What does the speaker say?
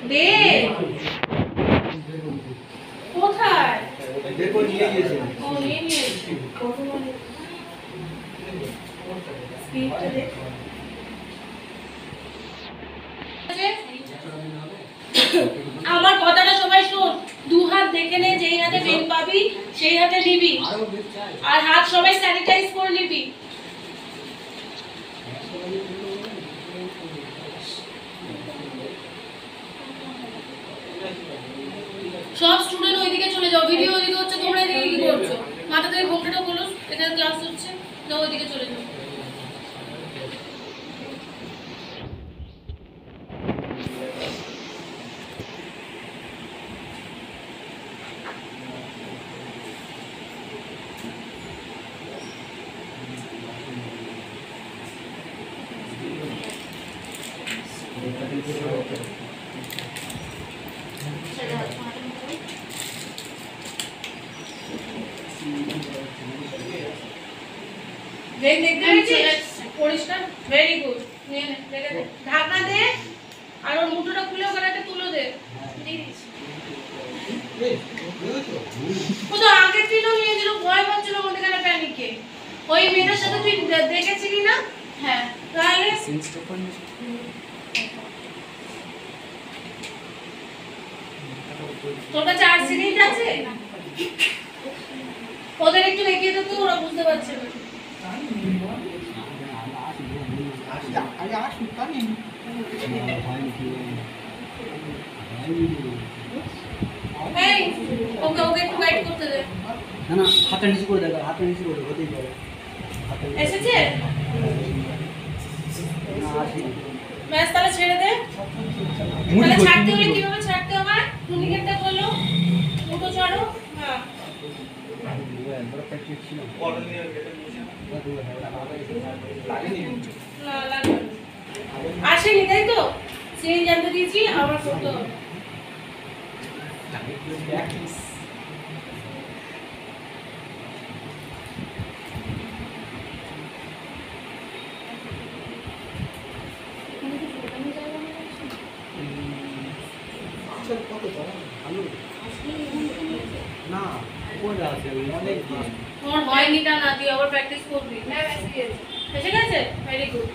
দে কোথায় দেখো নিয়ে গিয়েছে ও নিয়ে নিয়েছি কত মানে স্পিডটা দেখ আমার কথাটা সবাই শোন দু হাত দেখে নে যেই হাতে পেন পাবি সেই হাতে নিবি আর হাত সবাই স্যানিটাইজ করে নিবি সব স্টুডেন্ট ওইদিকে চলে যাও ভিডিও ওইদিকে হচ্ছে তোমরা এদিকে কি করছো মাথা থেকে ঘোমটাটা খোলো এখানে ক্লাস হচ্ছে যাও ওইদিকে চলে যাও দেখ দেখতে পেয়েছিস পরিষ্কার ভেরি গুড নে নে রেখে দে ঢাকনা দে আর ওর মুঠোটা খুলে ওখানে একটা তুলো দে দিয়ে দিস ও তো আগের দিনও নিয়ে দিল ভয় পাচ্ছিল মধ্যে কেন প্যানিকে ওই মেয়েটার সাথে তুই দেখেছিলি না হ্যাঁ তাহলে তোর কাছে আর সিরিজ আছে ওদের একটু দেখিয়ে দে তো ওরা বুঝতে পারছে না এই ওকে ওকে একটু গাইড করতে দে না না হাতে নিচে করে দাও হাতে নিচে করে হতেই পারে এসেছে না আসি ম্যাচ তাহলে ছেড়ে দে তাহলে ছাড়তে হলে কিভাবে ছাড়তে হবে টুনিকেটটা বলো মুঠো ছাড়ো হ্যাঁ না লাগবে আসেনি তাই তো সিরিজ জানতে দিয়েছি আমার করতে হবে না কোনটা আছে অনেক তোমার হয়নি তা না দিয়ে আবার প্র্যাকটিস করবি হ্যাঁ এসে গেছে ভেরি গুড